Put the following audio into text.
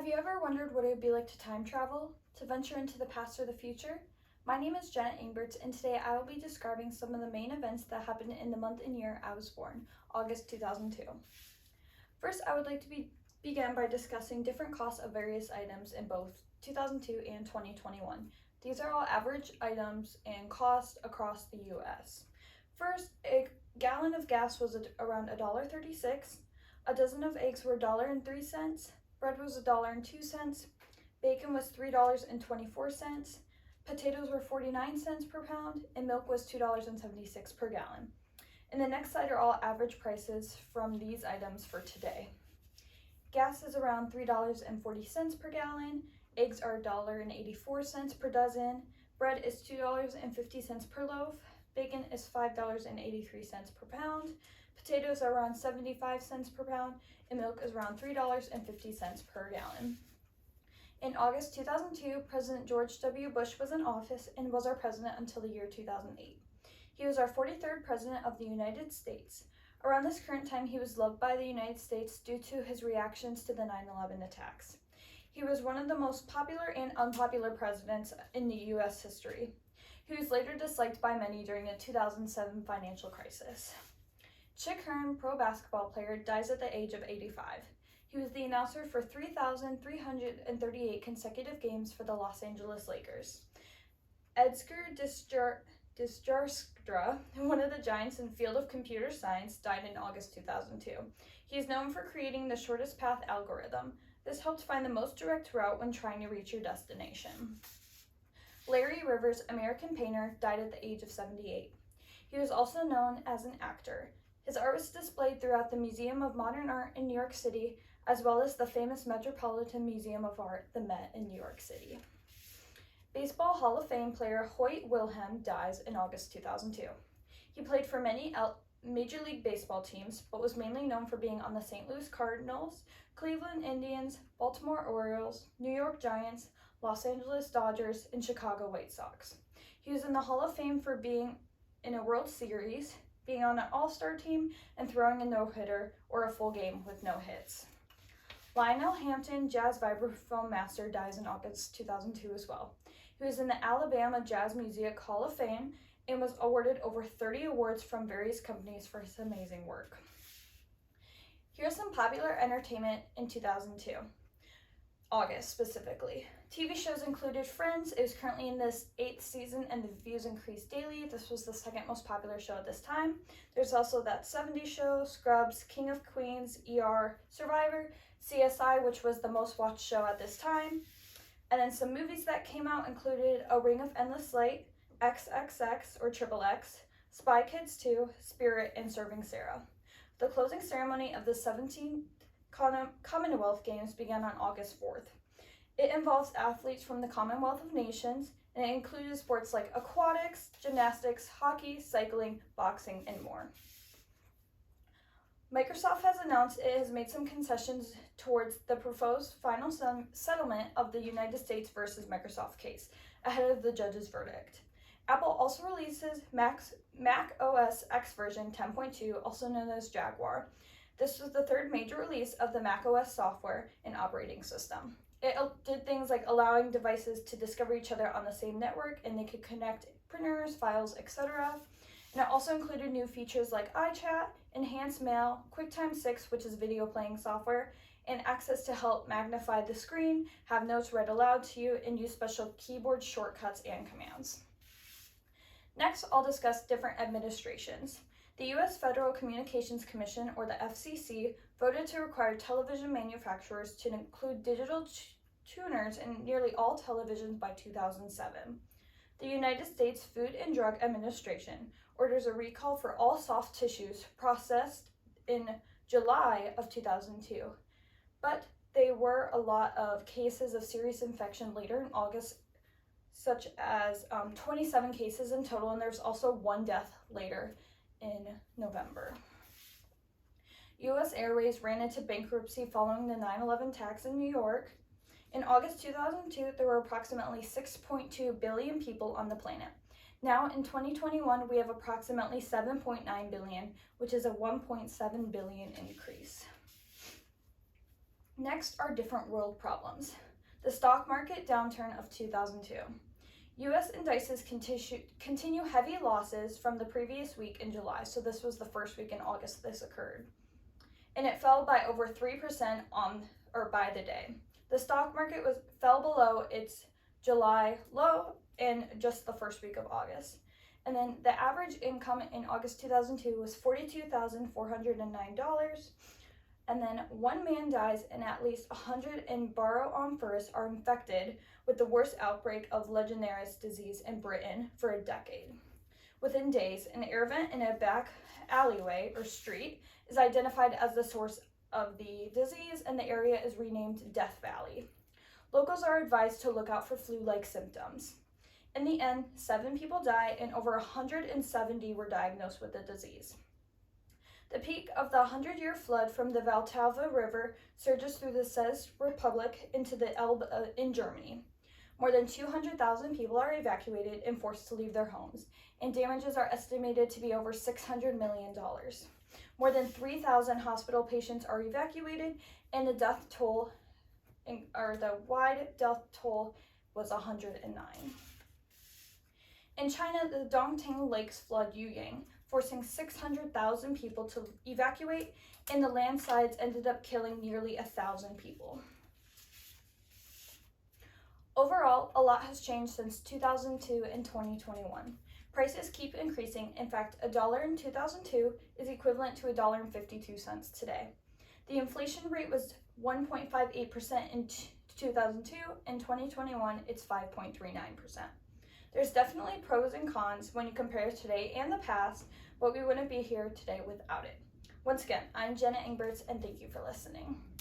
you ever wondered what it would be like to time travel, to venture into the past or the future? My name is Janet Ingberts, and today I will be describing some of the main events that happened in the month and year I was born, August 2002. First, I would like to begin by discussing different costs of various items in both 2002 and 2021. These are all average items and cost across the US. First, a gallon of gas was around $1.36, a dozen of eggs were $1.03, bread was $1.02, bacon was $3.24, potatoes were 49 cents per pound, and milk was $2.76 per gallon. And the next slide are all average prices from these items for today. Gas is around $3.40 per gallon, eggs are $1.84 per dozen, bread is $2.50 per loaf, bacon is $5.83 per pound, potatoes are around 75 cents per pound, and milk is around $3.50 per gallon. In August 2002, President George W. Bush was in office and was our president until the year 2008. He was our 43rd president of the United States. Around this current time, he was loved by the United States due to his reactions to the 9/11 attacks. He was one of the most popular and unpopular presidents in the U.S. history. He was later disliked by many during the 2007 financial crisis. Chick Hearn, pro basketball player, dies at the age of 85. He was the announcer for 3,338 consecutive games for the Los Angeles Lakers. Edgar Dijkstra, one of the giants in the field of computer science, died in August 2002. He is known for creating the shortest path algorithm. This helped find the most direct route when trying to reach your destination. Larry Rivers, American painter, died at the age of 78. He was also known as an actor. His art was displayed throughout the Museum of Modern Art in New York City, as well as the famous Metropolitan Museum of Art, the Met, in New York City. Baseball Hall of Fame player Hoyt Wilhelm dies in August 2002. He played for many Major League Baseball teams, but was mainly known for being on the St. Louis Cardinals, Cleveland Indians, Baltimore Orioles, New York Giants, Los Angeles Dodgers, and Chicago White Sox. He was in the Hall of Fame for being in a World Series, being on an all-star team, and throwing a no-hitter or a full game with no hits. Lionel Hampton, jazz vibraphone master, dies in August 2002 as well. He was in the Alabama Jazz Music Hall of Fame and was awarded over 30 awards from various companies for his amazing work. Here's some popular entertainment in 2002. August specifically. TV shows included Friends. It was currently in this 8th season and the views increased daily. This was the second most popular show at this time. There's also That 70s Show, Scrubs, King of Queens, ER, Survivor, CSI, which was the most watched show at this time. And then some movies that came out included A Ring of Endless Light, XXX or Triple X, Spy Kids 2, Spirit, and Serving Sarah. The closing ceremony of the 17th Commonwealth Games began on August 4th. It involves athletes from the Commonwealth of Nations, and it included sports like aquatics, gymnastics, hockey, cycling, boxing, and more. Microsoft has announced it has made some concessions towards the proposed final settlement of the United States versus Microsoft case ahead of the judge's verdict. Apple also releases Mac OS X version 10.2, also known as Jaguar. This was the third major release of the Mac OS software and operating system. It did things like allowing devices to discover each other on the same network, and they could connect printers, files, etc. And it also included new features like iChat, enhanced mail, QuickTime 6, which is video playing software, and access to help magnify the screen, have notes read aloud to you, and use special keyboard shortcuts and commands. Next, I'll discuss different administrations. The U.S. Federal Communications Commission, or the FCC, voted to require television manufacturers to include digital tuners in nearly all televisions by 2007. The United States Food and Drug Administration orders a recall for all soft tissues processed in July of 2002. But there were a lot of cases of serious infection later in August, such as 27 cases in total, and there's also one death later in November. U.S. Airways ran into bankruptcy following the 9/11 attacks in New York. In August 2002, there were approximately 6.2 billion people on the planet. Now in 2021, we have approximately 7.9 billion, which is a 1.7 billion increase. Next are different world problems. The stock market downturn of 2002. U.S. indices continue heavy losses from the previous week in July, so this was the first week in August this occurred. And it fell by over 3% by the day. The stock market fell below its July low in just the first week of August. And then the average income in August 2002 was $42,409. And then one man dies and at least 100 in Barrow-on-Furs are infected with the worst outbreak of Legionnaires' disease in Britain for a decade. Within days, an air vent in a back alleyway or street is identified as the source of the disease, and the area is renamed Death Valley. Locals are advised to look out for flu-like symptoms. In the end, 7 people died and over 170 were diagnosed with the disease. The peak of the 100-year flood from the Vltava River surges through the Czech Republic into the Elbe in Germany. More than 200,000 people are evacuated and forced to leave their homes, and damages are estimated to be over $600 million. More than 3,000 hospital patients are evacuated, and the wide death toll was 109. In China, the Dongting Lakes flood Yuyang, forcing 600,000 people to evacuate, and the landslides ended up killing nearly 1,000 people. Overall, a lot has changed since 2002 and 2021. Prices keep increasing. In fact, $1 in 2002 is equivalent to $1.52 today. The inflation rate was 1.58% in 2002. In 2021, it's 5.39%. There's definitely pros and cons when you compare today and the past, but we wouldn't be here today without it. Once again, I'm Jenna Ingberts, and thank you for listening.